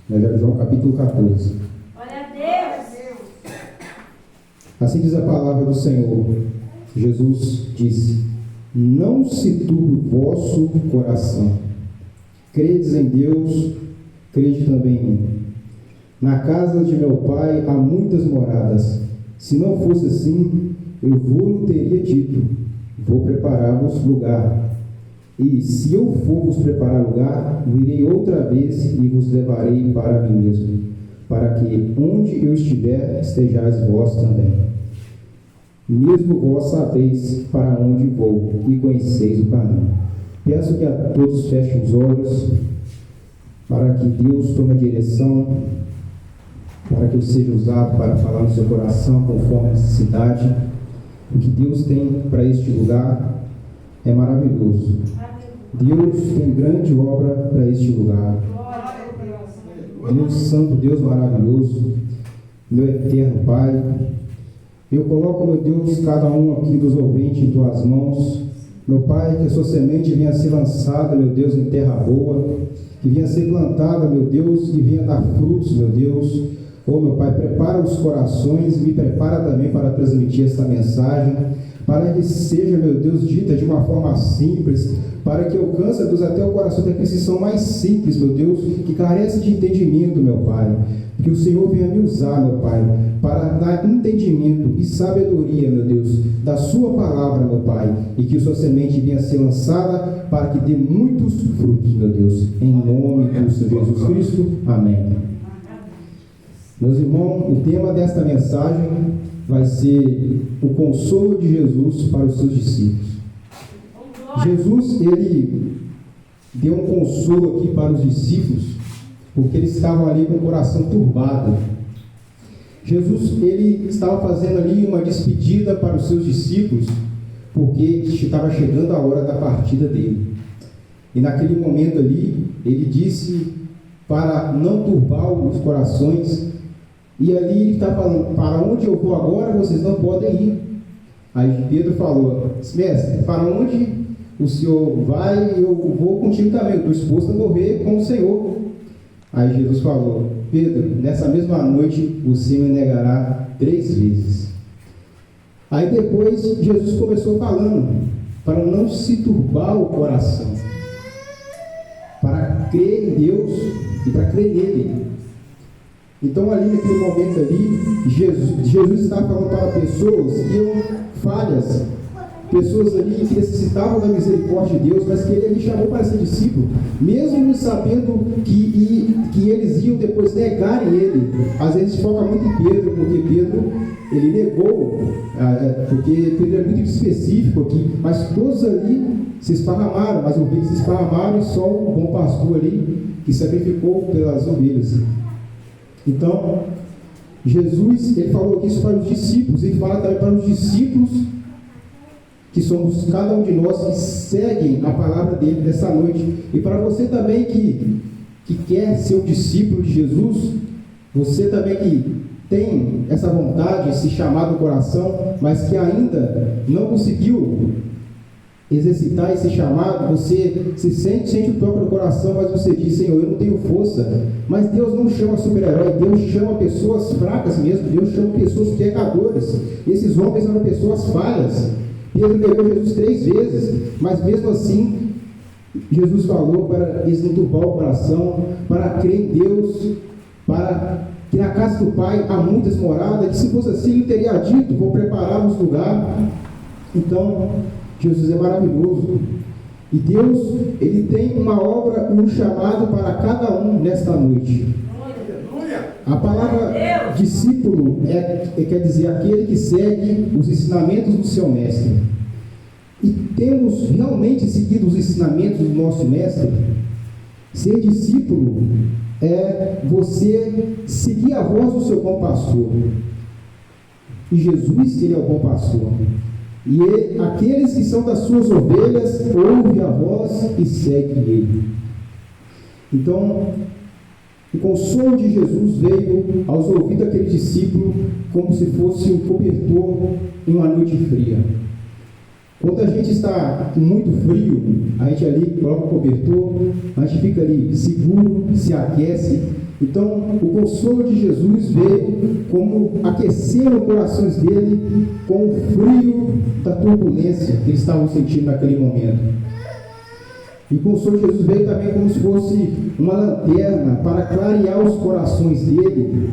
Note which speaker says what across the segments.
Speaker 1: Evangelho de João, capítulo 14.
Speaker 2: Glória a Deus.
Speaker 1: Assim diz a palavra do Senhor. Jesus disse: não se turbe o vosso coração. Credes em Deus, crede também em mim. Na casa de meu Pai há muitas moradas. Se não fosse assim, eu vos teria dito: vou preparar-vos lugar. E se eu for vos preparar lugar, virei outra vez e vos levarei para mim mesmo, para que onde eu estiver, estejais vós também. Mesmo vós sabeis para onde vou e conheceis o caminho. Peço que a todos fechem os olhos, para que Deus tome a direção, para que eu seja usado para falar no seu coração conforme a necessidade. O que Deus tem para este lugar é maravilhoso. Deus tem grande obra para este lugar. Deus Santo, Deus maravilhoso, meu eterno Pai, eu coloco, meu Deus, cada um aqui dos ouvintes em tuas mãos. Meu Pai, que a sua semente venha a ser lançada, meu Deus, em terra boa, que venha a ser plantada, meu Deus, e venha dar frutos, meu Deus. Oh, meu Pai, prepara os corações e me prepara também para transmitir essa mensagem, para que seja, meu Deus, dita de uma forma simples, para que alcance, Deus, até o coração daqueles que são mais simples, meu Deus, que carecem de entendimento, meu Pai. Que o Senhor venha me usar, meu Pai, para dar entendimento e sabedoria, meu Deus, da sua palavra, meu Pai, e que a sua semente venha a ser lançada para que dê muitos frutos, meu Deus, em nome do Senhor Jesus Cristo. Amém. Meus irmãos, o tema desta mensagem vai ser o consolo de Jesus para os seus discípulos. Jesus, ele deu um consolo aqui para os discípulos, porque eles estavam ali com o coração turbado. Jesus, ele estava fazendo ali uma despedida para os seus discípulos, porque estava chegando a hora da partida dele. E naquele momento ali, ele disse para não turbar os corações, e ali ele está falando: para onde eu vou agora, vocês não podem ir. Aí Pedro falou: mestre, para onde o Senhor vai, eu vou contigo também, eu estou disposto a morrer com o Senhor. Aí Jesus falou: Pedro, nessa mesma noite você me negará 3 vezes. Aí depois Jesus começou falando para não se turbar o coração, para crer em Deus e para crer nele. Então ali naquele momento ali, Jesus estava falando para pessoas que iam falhas, pessoas ali que necessitavam da misericórdia de Deus, mas que ele chamou para ser discípulo, mesmo sabendo que eles iam depois negarem ele. Às vezes foca muito em Pedro, porque Pedro, ele negou, porque Pedro é muito específico aqui, mas todos ali se esparramaram, mas ovelhas se esparramaram, e só o bom pastor ali, que sacrificou pelas ovelhas. Então, Jesus, ele falou isso para os discípulos, ele fala também para os discípulos, que somos cada um de nós que seguem a palavra dele nessa noite. E para você também que quer ser um discípulo de Jesus, você também que tem essa vontade, esse chamado no coração, mas que ainda não conseguiu exercitar esse chamado, você se sente o toque no coração, mas você diz: Senhor, eu não tenho força. Mas Deus não chama super-herói, Deus chama pessoas fracas mesmo, Deus chama pessoas pecadores. Esses homens eram pessoas falhas. Pedro negou Jesus 3 vezes, mas mesmo assim, Jesus falou para eles não turbar o coração, para crer em Deus, para que na casa do Pai há muitas moradas, que se fosse assim, ele teria dito: vou preparar-vos lugar. Então, Jesus é maravilhoso. E Deus, ele tem uma obra, um chamado para cada um nesta noite. A palavra discípulo quer dizer aquele que segue os ensinamentos do seu mestre. E temos realmente seguido os ensinamentos do nosso mestre. Ser discípulo é você seguir a voz do seu bom pastor. E Jesus, ele é o bom pastor. E aqueles que são das suas ovelhas ouvem a voz e seguem ele. Então, o consolo de Jesus veio aos ouvidos daquele discípulo como se fosse um cobertor em uma noite fria. Quando a gente está com muito frio, a gente ali coloca o cobertor, a gente fica ali seguro, se aquece, Então, o consolo de Jesus veio como aquecer os corações dele com o frio da turbulência que eles estavam sentindo naquele momento. E o consolo de Jesus veio também como se fosse uma lanterna para clarear os corações dele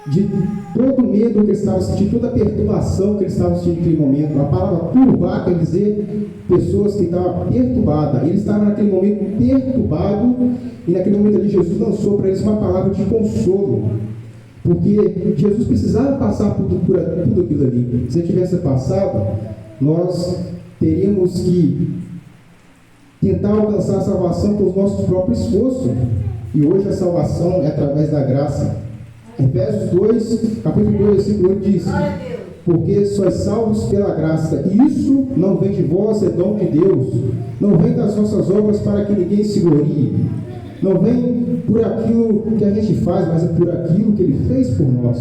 Speaker 1: de todo o medo que ele estava sentindo, toda a perturbação que ele estava sentindo naquele momento. A palavra turbar quer dizer pessoas que estavam perturbadas. Ele estava naquele momento perturbado, e naquele momento ali Jesus lançou para eles uma palavra de consolo, porque Jesus precisava passar por tudo aquilo ali. Se ele tivesse passado, nós teríamos que tentar alcançar a salvação com os nossos próprios esforços, e hoje a salvação é através da graça. Efésios 2, capítulo 2, versículo 8 diz: porque sois salvos pela graça, e isso não vem de vós, é dom de Deus, não vem das nossas obras para que ninguém se glorie, não vem por aquilo que a gente faz, mas é por aquilo que Ele fez por nós.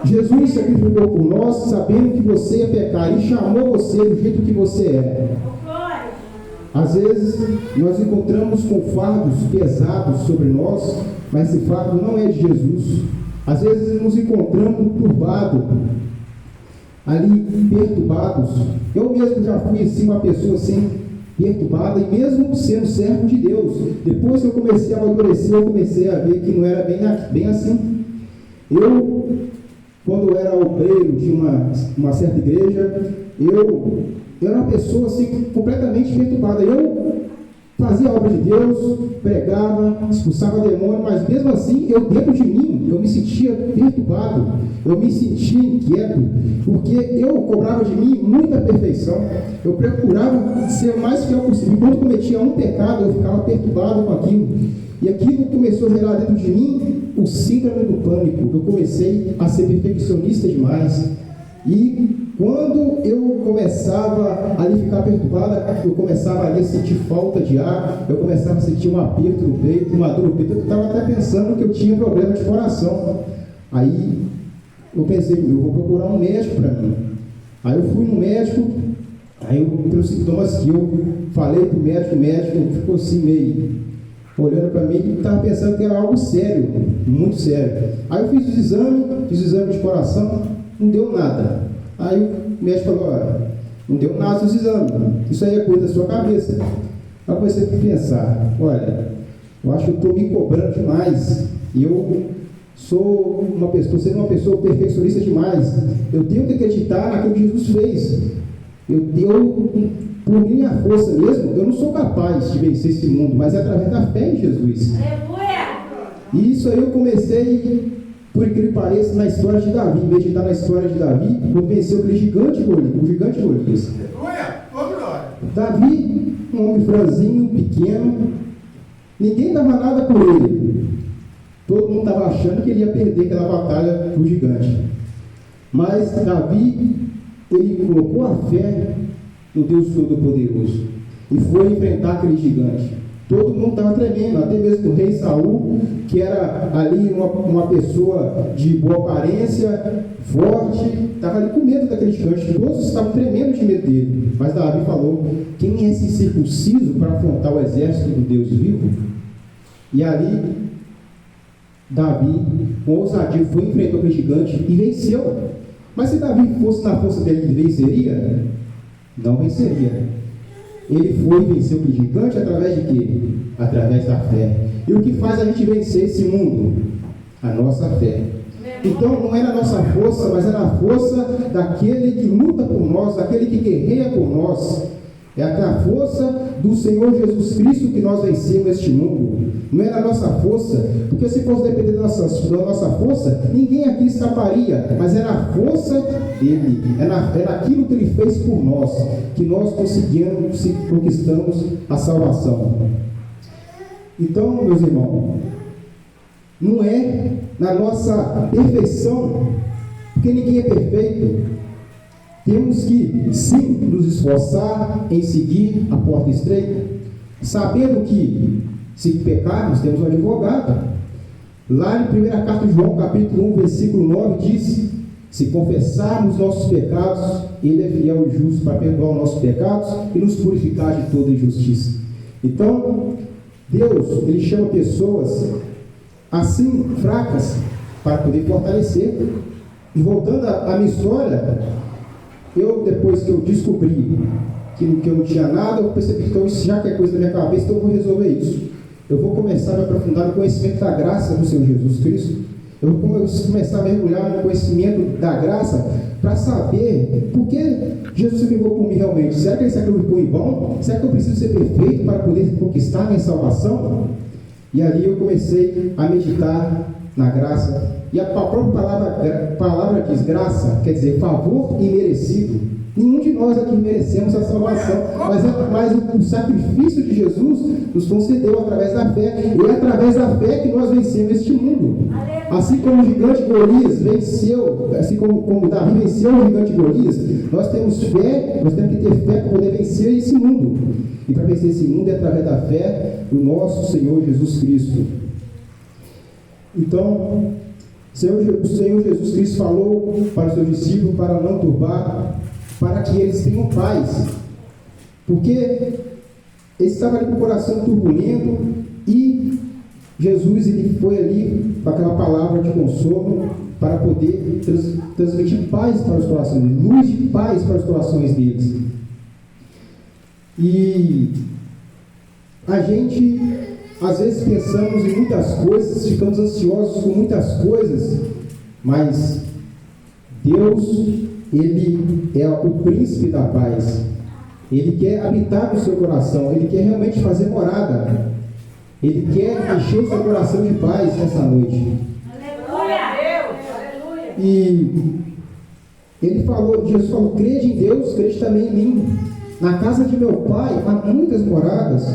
Speaker 1: Jesus sacrificou por nós, sabendo que você ia pecar, e chamou você do jeito que você é. Às vezes nós encontramos com fardos pesados sobre nós, mas esse fardo não é de Jesus. Às vezes nos encontramos turbados, ali perturbados. Eu mesmo já fui assim, uma pessoa assim, perturbada, e mesmo sendo servo de Deus, depois que eu comecei a amadurecer, eu comecei a ver que não era bem assim. Quando eu era obreiro de uma certa igreja, eu era uma pessoa assim, completamente perturbada. Eu fazia a obra de Deus, pregava, expulsava demônio, mas mesmo assim, dentro de mim, eu me sentia perturbado, eu me sentia inquieto, porque eu cobrava de mim muita perfeição, eu procurava ser o mais fiel possível. Quando cometia um pecado, eu ficava perturbado com aquilo, e aquilo começou a gerar dentro de mim o síndrome do pânico. Eu comecei a ser perfeccionista demais, e quando eu começava a ficar perturbada, eu começava a sentir falta de ar, eu começava a sentir um aperto no peito, uma dor no peito. Eu estava até pensando que eu tinha problema de coração. Aí eu pensei, eu vou procurar um médico para mim. Aí eu fui no médico, aí pelos sintomas que eu falei para o médico ficou assim meio olhando para mim e estava pensando que era algo sério, muito sério. Aí eu fiz o exame de coração, não deu nada. Aí o médico falou: olha, não deu nada nos exames, isso aí é coisa da sua cabeça. Aí eu comecei a pensar: olha, eu acho que eu estou me cobrando demais, e eu sou uma pessoa, sendo uma pessoa perfeccionista demais. Eu tenho que acreditar naquilo que Jesus fez. Por minha força mesmo, eu não sou capaz de vencer esse mundo, mas é através da fé em Jesus. E isso aí eu comecei, por incrível que pareça, na história de Davi, meditar na história de Davi, quando venceu aquele gigante Golias. Davi, um homem franzinho, pequeno, ninguém dava nada por ele. Todo mundo estava achando que ele ia perder aquela batalha do gigante. Mas Davi, ele colocou a fé no Deus Todo-Poderoso e foi enfrentar aquele gigante. Todo mundo estava tremendo, até mesmo o rei Saul, que era ali uma pessoa de boa aparência, forte, estava ali com medo daquele gigante. Todos estavam tremendo de medo dele. Mas Davi falou: quem é esse circunciso para afrontar o exército do Deus vivo? E ali Davi, com ousadia, foi enfrentar aquele gigante e venceu. Mas se Davi fosse na força dele, ele venceria? Não venceria. Ele foi vencer o gigante através de quê? Através da fé. E o que faz a gente vencer esse mundo? A nossa fé. Então não é na nossa força, mas é na força daquele que luta por nós, daquele que guerreia por nós. É a força do Senhor Jesus Cristo que nós vencemos este mundo. Não é na nossa força, porque se fosse depender da nossa força, ninguém aqui escaparia, mas é na força dele, é naquilo que ele fez por nós, que nós conquistamos a salvação. Então, meus irmãos, não é na nossa perfeição, porque ninguém é perfeito. Temos que, sim, nos esforçar em seguir a porta estreita, sabendo que, se pecarmos, temos um advogado. Lá em 1 Carta de João, capítulo 1, versículo 9, diz: se confessarmos nossos pecados, Ele é fiel e justo para perdoar os nossos pecados e nos purificar de toda injustiça. Então, Deus, Ele chama pessoas assim, fracas, para poder fortalecer. E voltando à minha história, depois que eu descobri que eu não tinha nada, eu percebi que então, isso já que é coisa da minha cabeça, então eu vou resolver isso. Eu vou começar a me aprofundar no conhecimento da graça do Senhor Jesus Cristo. Eu vou começar a mergulhar no conhecimento da graça para saber por que Jesus sacrificou por mim realmente. Será que Ele sacrificou em vão? Será que eu preciso ser perfeito para poder conquistar minha salvação? E ali eu comecei a meditar na graça. E a própria palavra diz graça, quer dizer favor imerecido. Nenhum de nós aqui merecemos a salvação, mas o sacrifício de Jesus nos concedeu através da fé. E é através da fé que nós vencemos este mundo. Assim como o gigante Golias venceu, assim como Davi venceu o gigante Golias, nós temos que ter fé para poder vencer esse mundo. E para vencer esse mundo é através da fé do nosso Senhor Jesus Cristo. Então, o Senhor Jesus Cristo falou para os seus discípulos para não turbar, para que eles tenham paz, porque eles estavam ali com o coração turbulento e Jesus ele foi ali com aquela palavra de consolo para poder transmitir paz para os corações deles, luz de paz para os corações deles. E a gente às vezes pensamos em muitas coisas, ficamos ansiosos com muitas coisas, mas Deus, Ele é o príncipe da paz. Ele quer habitar no seu coração. Ele quer realmente fazer morada. Ele quer encher o seu coração de paz nessa noite. Aleluia! E Jesus falou, crede em Deus, crede também em mim. Na casa de meu Pai há muitas moradas.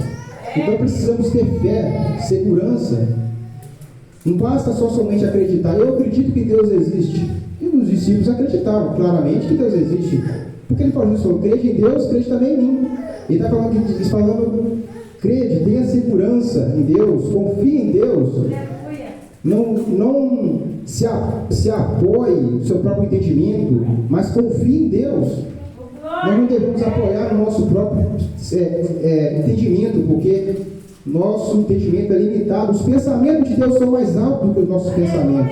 Speaker 1: Então precisamos ter fé, segurança. Não basta somente acreditar. Eu acredito que Deus existe. E os discípulos acreditavam claramente que Deus existe. Porque ele falou isso, crede em Deus, crede também em mim. Ele está falando, crede, tenha segurança em Deus, confie em Deus. Não se apoie no seu próprio entendimento, mas confie em Deus. Nós não devemos apoiar no nosso próprio entendimento, porque nosso entendimento é limitado. Os pensamentos de Deus são mais altos do que os nossos pensamentos.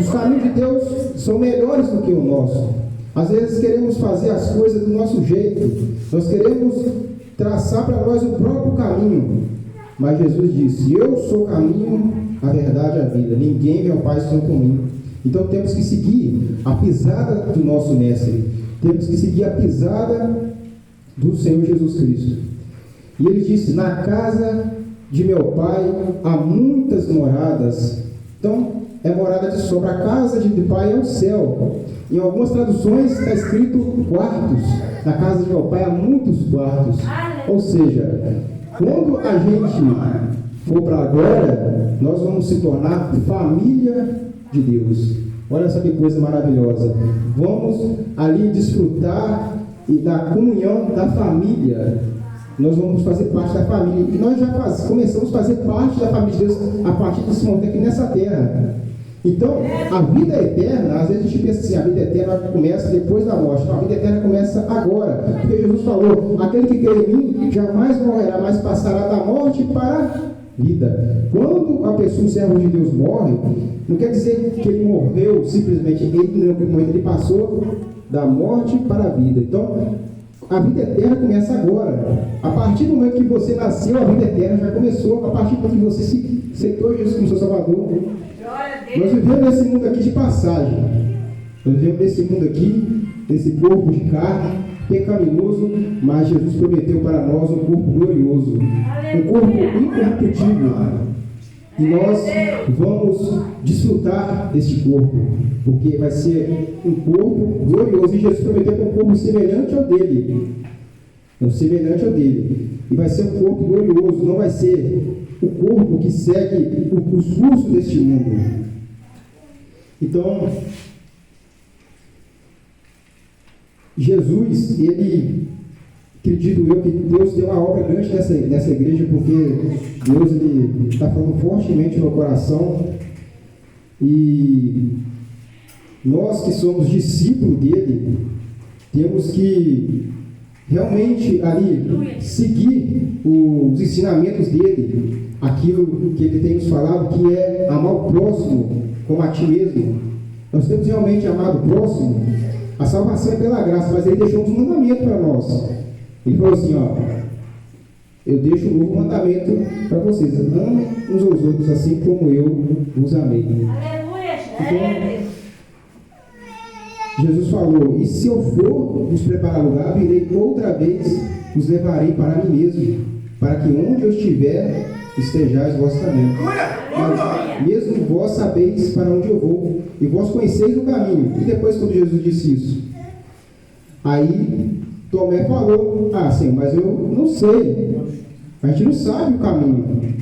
Speaker 1: Os caminhos de Deus são melhores do que o nosso. Às vezes queremos fazer as coisas do nosso jeito. Nós queremos traçar para nós o próprio caminho. Mas Jesus disse, eu sou o caminho, a verdade e a vida. Ninguém vem ao Pai senão por mim. Então temos que seguir a pisada do nosso mestre. Temos que seguir a pisada do Senhor Jesus Cristo. E ele disse, na casa de meu Pai há muitas moradas. Então, é morada de sobra. A casa de Pai é o céu. Em algumas traduções está escrito quartos. Na casa de meu Pai há muitos quartos. Ou seja, quando a gente for para agora, nós vamos se tornar família de Deus. Olha só que coisa maravilhosa. Vamos ali desfrutar da comunhão da família. Nós vamos fazer parte da família. E nós já começamos a fazer parte da família de Deus a partir desse momento aqui nessa terra. Então, a vida eterna, às vezes a gente pensa assim, a vida eterna começa depois da morte. Não, a vida eterna começa agora. Porque Jesus falou, aquele que crê em mim jamais morrerá, mas passará da morte para a vida. Quando a pessoa, um servo de Deus, morre, não quer dizer que ele morreu simplesmente, ele passou da morte para a vida. Então, a vida eterna começa agora. A partir do momento que você nasceu, a vida eterna já começou. A partir do momento que você aceitou Jesus como seu Salvador. Nós vivemos nesse mundo aqui de passagem. Nós vivemos nesse mundo aqui, nesse corpo de carne, pecaminoso, mas Jesus prometeu para nós um corpo glorioso, um corpo incorruptível. E nós vamos desfrutar deste corpo, porque vai ser um corpo glorioso. E Jesus prometeu que é um corpo semelhante ao dele. Semelhante ao dele. E vai ser um corpo glorioso, não vai ser o corpo que segue os cursos deste mundo. Então, Jesus, ele, acredito eu, que Deus tem uma obra grande nessa igreja, porque Deus está falando fortemente no meu coração. E nós que somos discípulos dele, temos que realmente ali seguir os ensinamentos dele, aquilo que ele tem nos falado, que é amar o próximo como a ti mesmo. Nós temos realmente amado o próximo. A salvação é pela graça, mas ele deixou um mandamento para nós. Ele falou assim, eu deixo um novo mandamento para vocês: amem uns aos outros assim como eu vos amei. Então, Jesus falou: e se eu for vos preparar lugar, virei outra vez, vos levarei para mim mesmo, para que onde eu estiver, estejais vós também. Mas mesmo vós sabeis para onde eu vou, e vós conheceis o caminho. E depois, quando Jesus disse isso, aí Tomé falou: Senhor, mas eu não sei, a gente não sabe o caminho.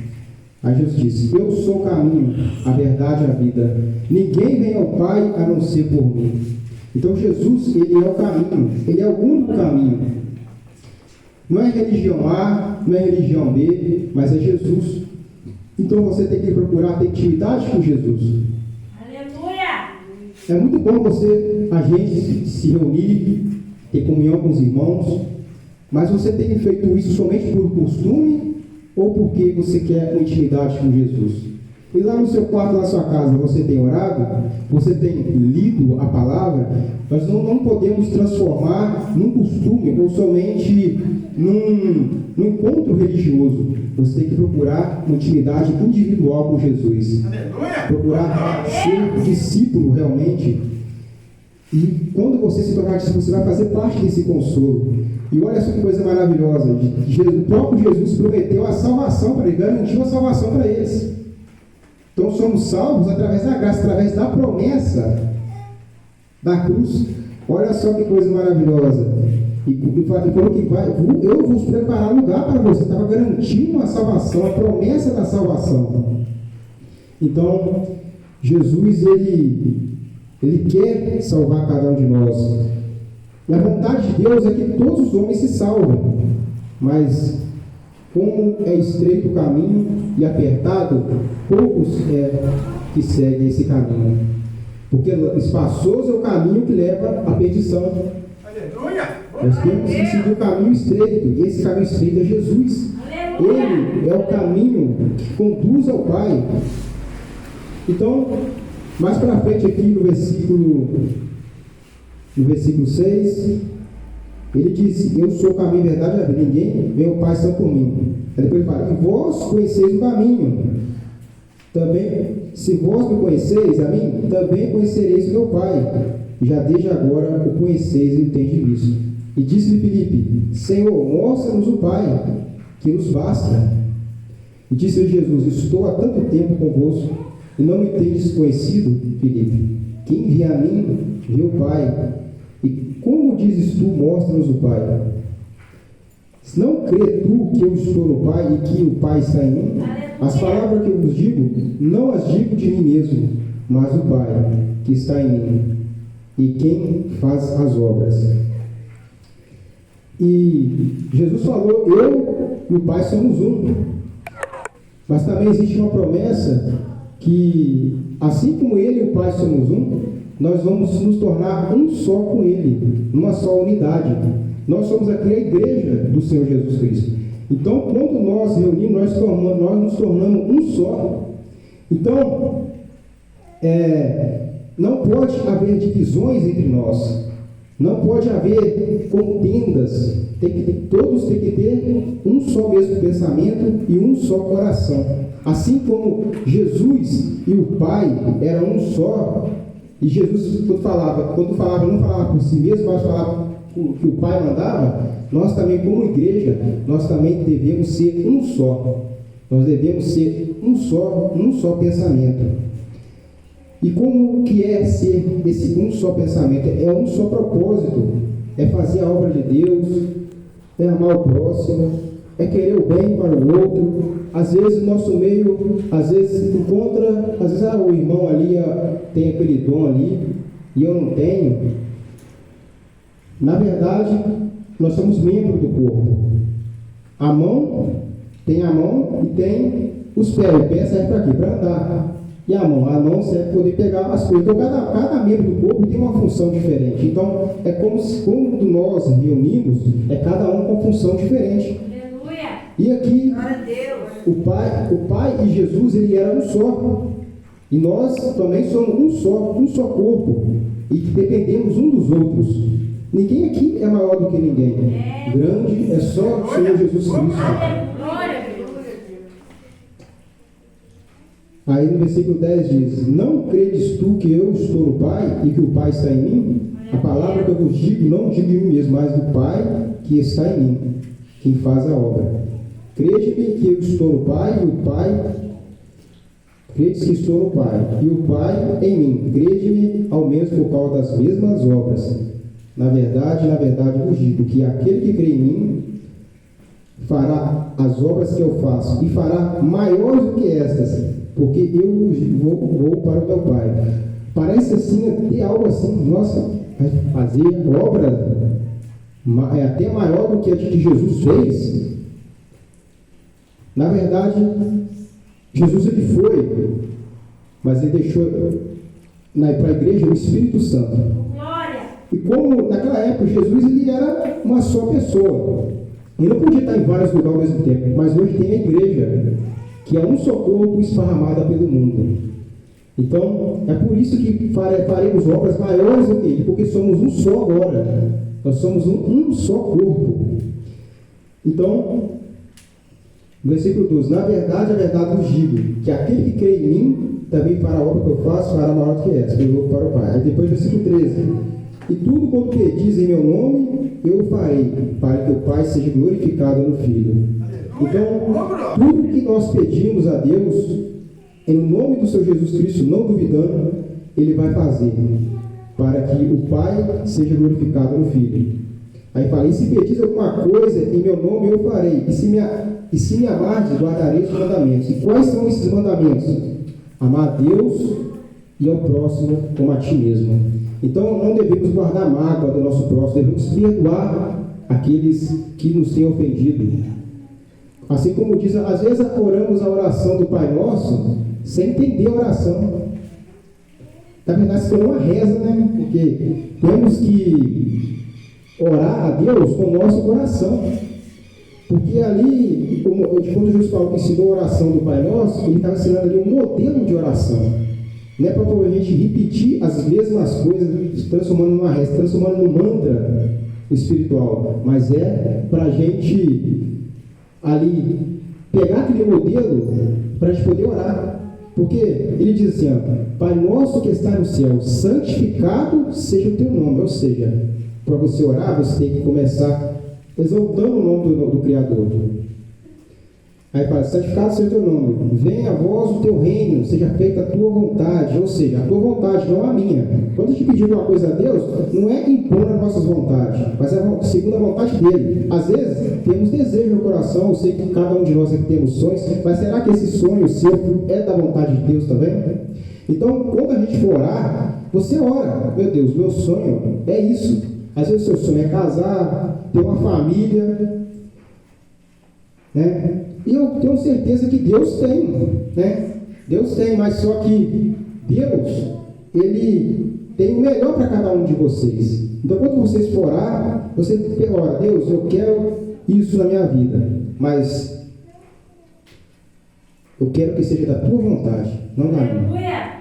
Speaker 1: Aí Jesus disse: eu sou o caminho, a verdade e a vida, ninguém vem ao Pai a não ser por mim. Então Jesus, ele é o caminho, ele é o único caminho. Não é religião A, não é religião B, mas é Jesus. Então você tem que procurar ter intimidade com Jesus.
Speaker 2: Aleluia!
Speaker 1: É muito bom a gente se reunir, ter comunhão com os irmãos, mas você tem feito isso somente por costume ou porque você quer uma intimidade com Jesus? E lá no seu quarto, na sua casa, você tem orado? Você tem lido a palavra? Nós não podemos transformar num costume ou somente num encontro religioso. Você tem que procurar uma intimidade individual com Jesus. Procurar ser discípulo realmente. E quando você se tornar discípulo, você vai fazer parte desse consolo. E olha só que coisa maravilhosa: o próprio Jesus prometeu a salvação para ele, garantiu a salvação para eles. Então somos salvos através da graça, através da promessa da cruz. Olha só que coisa maravilhosa. E falou que eu vou preparar lugar para você. Estava garantindo a salvação, a promessa da salvação. Então, Jesus, ele quer salvar cada um de nós. E a vontade de Deus é que todos os homens se salvem. Mas, como é estreito o caminho e apertado, poucos que seguem esse caminho. Porque espaçoso é o caminho que leva à perdição.
Speaker 2: Aleluia!
Speaker 1: Nós temos que seguir o caminho estreito, e esse caminho estreito é Jesus. Ele é o caminho que conduz ao Pai. Então, mais para frente aqui no versículo 6, ele diz: eu sou o caminho, a verdade e a vida, ninguém vem ao Pai senão por mim. Aí depois ele fala: e vós conheceis o caminho. Também, se vós me conheceis a mim, também conhecereis o meu Pai. Já desde agora o conheceis e entendes isso. E disse-lhe Filipe: Senhor, mostra-nos o Pai, que nos basta. E disse-lhe Jesus: estou há tanto tempo convosco, e não me tendes conhecido, Filipe? Quem vê a mim, vê o Pai. E como dizes tu, mostra-nos o Pai? Se não crê tu que eu estou no Pai e que o Pai está em mim, as palavras que eu vos digo, não as digo de mim mesmo, mas o Pai que está em mim, e quem faz as obras. E Jesus falou: eu e o Pai somos um. Mas também existe uma promessa que, assim como Ele e o Pai somos um, nós vamos nos tornar um só com Ele, uma só unidade. Nós somos aqui a igreja do Senhor Jesus Cristo. Então, quando nós reunimos, nós nos tornamos um só. Então, não pode haver divisões entre nós. Não pode haver contendas. Todos têm que ter um só mesmo pensamento e um só coração. Assim como Jesus e o Pai eram um só, e Jesus, quando falava, não falava por si mesmo, mas falava o que o Pai mandava, nós também, como igreja, nós também devemos ser um só. Nós devemos ser um só pensamento. E como que é ser esse um só pensamento? É um só propósito. É fazer a obra de Deus, é amar o próximo, é querer o bem para o outro. Às vezes o nosso meio, encontra, o irmão ali tem aquele dom ali, e eu não tenho. Na verdade, nós somos membros do corpo. Tem a mão e tem os pés. O pé serve para quê? Para andar. E a mão serve para poder pegar as coisas. Então, cada membro do corpo tem uma função diferente. Então, é como se, quando nós reunimos, é cada um com função diferente.
Speaker 2: Aleluia.
Speaker 1: E aqui,
Speaker 2: Glória a Deus.
Speaker 1: o Pai e Jesus, ele era um só. E nós também somos um só corpo. E dependemos um dos outros. Ninguém aqui é maior do que ninguém. Grande é só o Senhor Jesus Cristo.
Speaker 2: Glória a Deus.
Speaker 1: Aí no versículo 10 diz: não credes tu que eu estou no Pai e que o Pai está em mim? A palavra que eu vos digo, não digo de mim mesmo, mas do Pai que está em mim, quem faz a obra. Crede-me que eu estou no Pai e o Pai... Credes que estou no Pai e o Pai em mim. Crede-me ao menos por causa das mesmas obras. Na verdade vos digo que aquele que crê em mim fará as obras que eu faço e fará maiores do que estas, porque eu vou para o meu Pai. Parece assim, ter algo assim, nossa, fazer obra é até maior do que a que Jesus fez. Na verdade, Jesus ele foi, mas ele deixou para a igreja o Espírito Santo.
Speaker 2: Glória.
Speaker 1: E como naquela época Jesus ele era uma só pessoa, ele não podia estar em vários lugares ao mesmo tempo, mas hoje tem a igreja, que é um só corpo esparramada pelo mundo. Então, é por isso que faremos obras maiores do que ele, porque somos um só agora. Nós somos um só corpo. Então, versículo 12: na verdade vos digo, que aquele que crê em mim, também fará a obra que eu faço, fará maior do que essa, que eu vou para o Pai. Aí depois, versículo 13: e tudo quanto pedis em meu nome, eu farei, para que o Pai seja glorificado no Filho. Então, tudo que nós pedimos a Deus, em nome do Senhor Jesus Cristo, não duvidando, Ele vai fazer, para que o Pai seja glorificado no Filho. Aí fala: e se pedis alguma coisa em meu nome, eu farei. E se me amardes, guardarei os mandamentos. E quais são esses mandamentos? Amar a Deus e ao próximo como a ti mesmo. Então, não devemos guardar mágoa do nosso próximo, devemos perdoar aqueles que nos têm ofendido. Assim como diz, às vezes oramos a oração do Pai Nosso sem entender a oração. Na verdade, isso é uma reza, né? Porque temos que orar a Deus com o nosso coração. Porque ali, quando Jesus falou que ensinou a oração do Pai Nosso, ele estava ensinando ali um modelo de oração. Não é para a gente repetir as mesmas coisas, transformando numa reza, transformando num mantra espiritual, mas é para a gente ali pegar aquele modelo para a gente poder orar. Porque ele diz assim: ó, Pai nosso que está no céu, santificado seja o teu nome. Ou seja, para você orar, você tem que começar exaltando o nome do Criador. Aí fala: santificado seja o teu nome, venha a vós o teu reino, seja feita a tua vontade. Ou seja, a tua vontade, não a minha. Quando a gente pedir uma coisa a Deus, não é impor as nossas vontades, mas é segundo a vontade dele. Às vezes temos desejo no coração, eu sei que cada um de nós aqui temos sonhos, mas será que esse sonho seu é da vontade de Deus também? Então, quando a gente for orar, você ora: meu Deus, meu sonho é isso. Às vezes o seu sonho é casar, ter uma família, né? E eu tenho certeza que Deus tem, né? Deus tem, mas só que Deus, Ele tem o melhor para cada um de vocês. Então, quando vocês for orar, você ora: Deus, eu quero isso na minha vida, mas eu quero que seja da tua vontade, não da minha.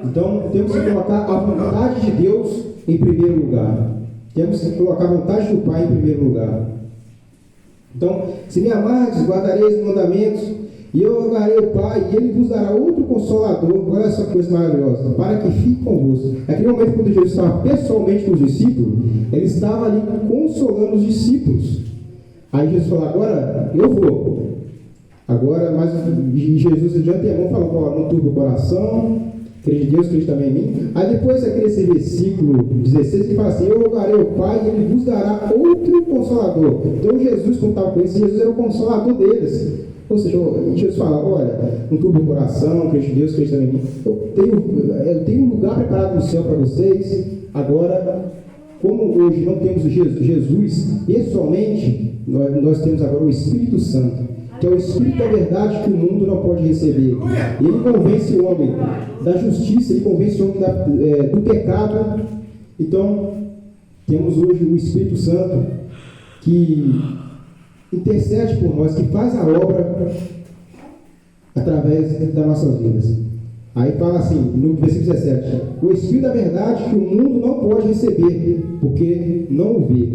Speaker 1: Então, temos que colocar a vontade de Deus em primeiro lugar. Temos que colocar a vontade do Pai em primeiro lugar. Então, se me amardes, guardareis os mandamentos, e eu rogarei ao Pai, e Ele vos dará outro Consolador. Olha essa coisa maravilhosa, para que fique convosco. Naquele momento, quando Jesus estava pessoalmente com os discípulos, Ele estava ali consolando os discípulos. Aí Jesus falou: agora eu vou. Agora, mas Jesus de antemão falou: não turbe o coração, crede em Deus, crede também em mim. Aí depois, esse versículo 16, ele fala assim: eu rogarei ao Pai e Ele vos dará outro Consolador. Então Jesus, quando estava com eles, Jesus era o Consolador deles. Ou seja, Jesus fala: olha, não turbe o coração, crede em Deus, crede também em mim. Eu tenho um lugar preparado no céu para vocês. Agora, como hoje não temos Jesus pessoalmente, nós temos agora o Espírito Santo. que é o Espírito da verdade que o mundo não pode receber. Ele convence o homem da justiça, ele convence o homem do pecado. Então, temos hoje o Espírito Santo que intercede por nós, que faz a obra através das nossas vidas. Aí fala assim, no versículo 17: o Espírito da verdade que o mundo não pode receber, porque não o vê,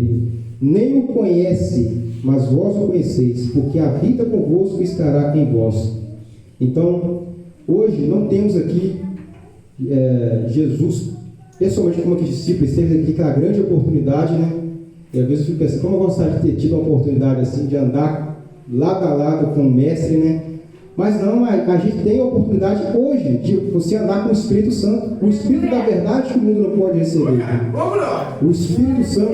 Speaker 1: nem o conhece, mas vós o conheceis, porque habita convosco e estará em vós. Então, hoje não temos aqui Jesus, pessoalmente como aqueles discípulos, teve aqui aquela grande oportunidade, né? E às vezes eu fico pensando, como eu gostaria de ter tido uma oportunidade assim, de andar lado a lado com o mestre, né? Mas não, a gente tem a oportunidade hoje de você andar com o Espírito Santo, o Espírito da verdade que o mundo não pode receber. O Espírito Santo,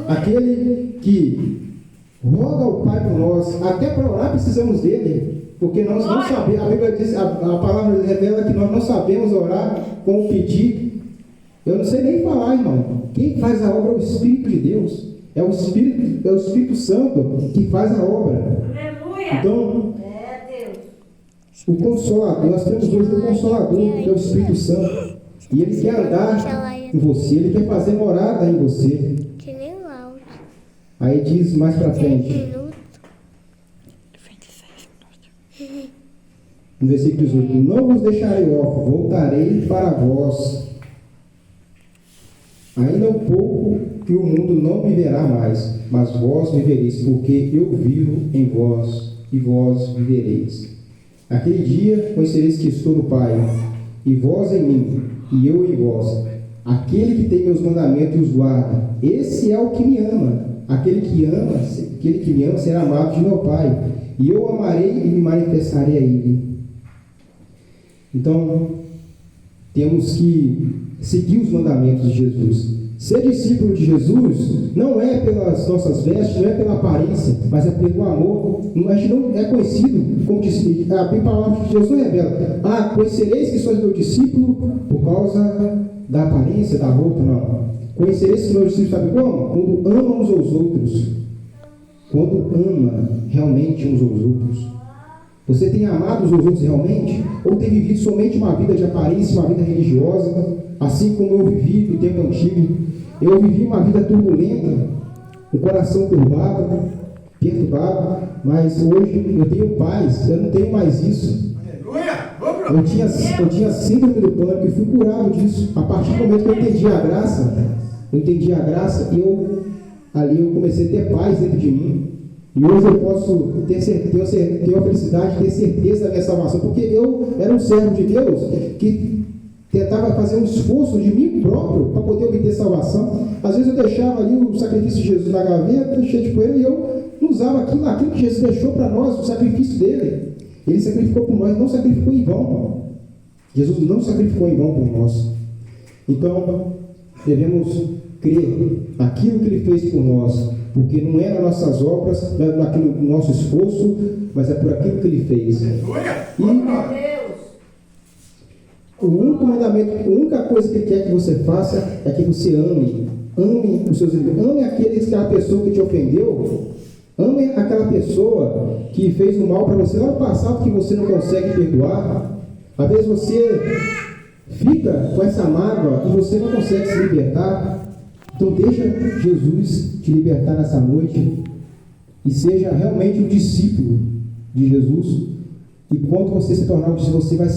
Speaker 1: aquele que roga ao Pai por nós, até para orar precisamos dele, porque nós não sabemos, a Bíblia diz, a palavra revela que nós não sabemos orar como pedir. Eu não sei nem falar, irmão. Quem faz a obra é o Espírito de Deus, é o Espírito Santo que faz a obra. Então, o Consolador, nós temos hoje o Consolador, que é o Espírito Santo, e ele quer andar em você, ele quer fazer morada em você. Aí diz mais para frente, no versículo 18: não vos deixarei órfãos, voltarei para vós. Ainda um pouco que o mundo não me verá mais, mas vós vivereis, porque eu vivo em vós e vós vivereis. Aquele dia conhecereis que estou no Pai, e vós em mim, e eu em vós. Aquele que tem meus mandamentos e os guarda, esse é o que me ama. Aquele que me ama será amado de meu Pai, e eu o amarei e me manifestarei a ele. Então, temos que seguir os mandamentos de Jesus. Ser discípulo de Jesus não é pelas nossas vestes, não é pela aparência, mas é pelo amor. A gente não é conhecido como discípulo. A palavra de Jesus não revela: conhecereis que sois meu discípulo por causa da aparência, da roupa. Não. Conhecereis que meus discípulos, sabe como? Quando amam uns aos outros. Quando ama realmente uns aos outros. Você tem amado os outros realmente? Ou tem vivido somente uma vida de aparência, uma vida religiosa, assim como eu vivi no tempo antigo? Eu vivi uma vida turbulenta, um coração perturbado, mas hoje eu tenho paz, eu não tenho mais isso. Eu tinha síndrome do pânico e fui curado disso. A partir do momento que eu entendi a graça, eu comecei a ter paz dentro de mim. E hoje eu posso ter a felicidade de ter certeza da minha salvação, porque eu era um servo de Deus que tentava fazer um esforço de mim próprio para poder obter salvação. Às vezes eu deixava ali o sacrifício de Jesus na gaveta, cheio de poeira, e eu não usava aquilo que Jesus deixou para nós, o sacrifício dele. Ele sacrificou por nós, não sacrificou em vão. Jesus não sacrificou em vão por nós. Então, devemos crer naquilo que ele fez por nós, porque não é nas nossas obras, não é naquilo do nosso esforço, mas é por aquilo que ele fez. O único mandamento, a única coisa que ele quer que você faça é que você ame os seus inimigos, ame aquela pessoa que te ofendeu, ame aquela pessoa que fez o mal para você lá no passado, que você não consegue perdoar. Às vezes você fica com essa mágoa e você não consegue se libertar. Então deixa Jesus te libertar nessa noite e seja realmente um discípulo de Jesus. E quando você se tornar um discípulo, você vai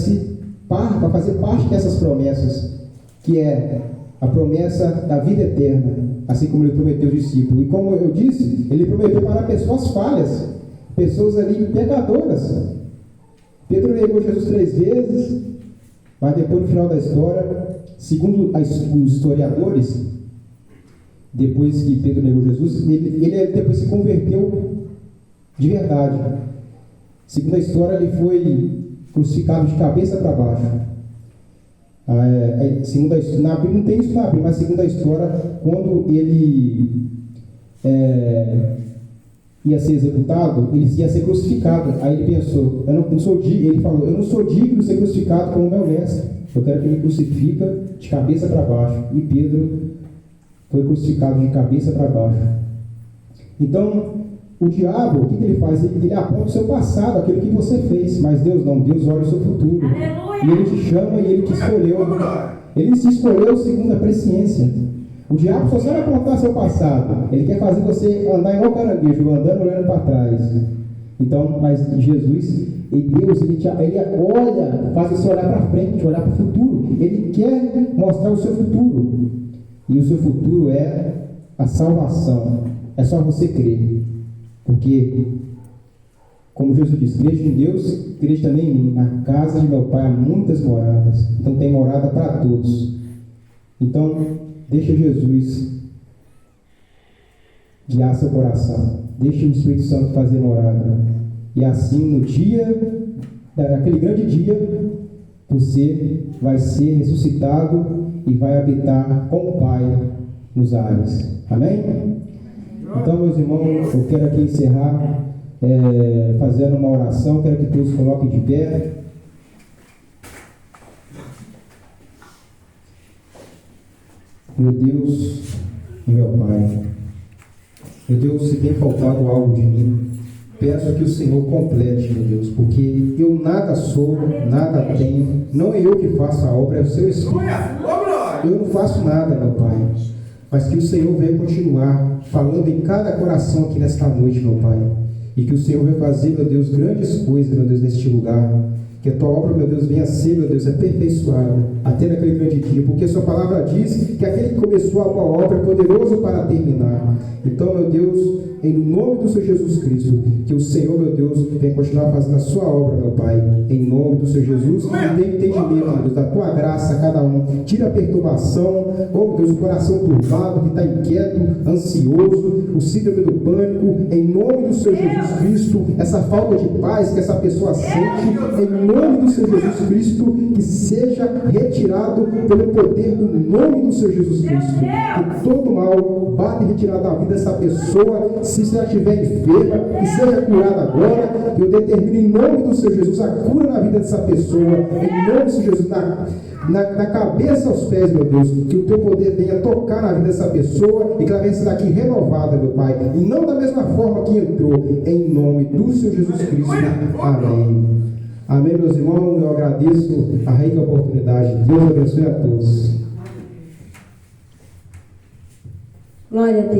Speaker 1: fazer parte dessas promessas, que é a promessa da vida eterna, assim como ele prometeu aos discípulos. E como eu disse, ele prometeu para pessoas falhas, pessoas ali pecadoras. Pedro negou Jesus 3 vezes, mas depois, no final da história, segundo os historiadores, depois que Pedro negou Jesus, ele depois se converteu de verdade. Segundo a história, ele foi crucificado de cabeça para baixo. Na Bíblia não tem isso na Bíblia, mas segundo a história, quando ele ia ser executado, ele ia ser crucificado. Aí ele pensou, ele falou: eu não sou digno de ser crucificado como meu mestre, eu quero que ele me crucifica de cabeça para baixo. E Pedro foi crucificado de cabeça para baixo. Então, O diabo, o que ele faz? Ele aponta o seu passado, aquilo que você fez. Mas Deus não, Deus olha o seu futuro.
Speaker 2: Aleluia.
Speaker 1: E Ele te chama e Ele te escolheu. Ele se escolheu segundo a presciência. O diabo só sabe apontar seu passado. Ele quer fazer você andar igual caranguejo, andando olhando para trás. Então, mas Jesus e Deus, ele olha, faz você olhar para frente, olhar para o futuro. Ele quer mostrar o seu futuro. E o seu futuro é a salvação. É só você crer. Porque, como Jesus diz, crede em Deus, crede também em mim. Na casa de meu Pai há muitas moradas. Então tem morada para todos. Então, deixa Jesus guiar seu coração. Deixa o Espírito Santo fazer morada. E assim, no dia, naquele grande dia, você vai ser ressuscitado e vai habitar com o Pai nos ares. Amém? Então, meus irmãos, eu quero aqui encerrar fazendo uma oração. Quero que todos coloquem de pé. Meu Deus e meu Pai, meu Deus, se tem faltado algo de mim, peço que o Senhor complete, meu Deus, porque eu nada sou, nada tenho, não é eu que faço a obra, é o seu Espírito. Eu não faço nada, meu Pai, mas que o Senhor venha continuar falando em cada coração aqui nesta noite, meu Pai, e que o Senhor vai fazer, meu Deus, grandes coisas, meu Deus, neste lugar. Que a tua obra, meu Deus, venha a ser, meu Deus, aperfeiçoada até naquele grande dia, porque a sua palavra diz que aquele que começou a tua obra é poderoso para terminar. Então, meu Deus, em nome do Senhor Jesus Cristo, que o Senhor, meu Deus, venha continuar fazendo a sua obra, meu Pai, em nome do Senhor Jesus, e dê entendimento, meu Deus, da tua graça a cada um. Tira a perturbação, oh Deus, o coração turbado, que está inquieto, ansioso, o síndrome do pânico, em nome do Senhor Jesus Cristo, essa falta de paz que essa pessoa sente, em nome do Senhor Jesus Cristo, que seja retirado pelo poder do nome do Senhor Jesus Cristo. Que todo mal bata e retirado da vida dessa pessoa, se ela estiver enferma, que seja curada agora. Eu determino em nome do Senhor Jesus a cura na vida dessa pessoa, em nome do Senhor Jesus, na cabeça aos pés, meu Deus, que o teu poder venha tocar na vida dessa pessoa e que ela venha sair daqui renovada, meu Pai, e não da mesma forma que entrou, em nome do Senhor Jesus Cristo. Amém. Amém, meus irmãos, eu agradeço a rica oportunidade. Deus abençoe a todos.
Speaker 3: Glória a Deus.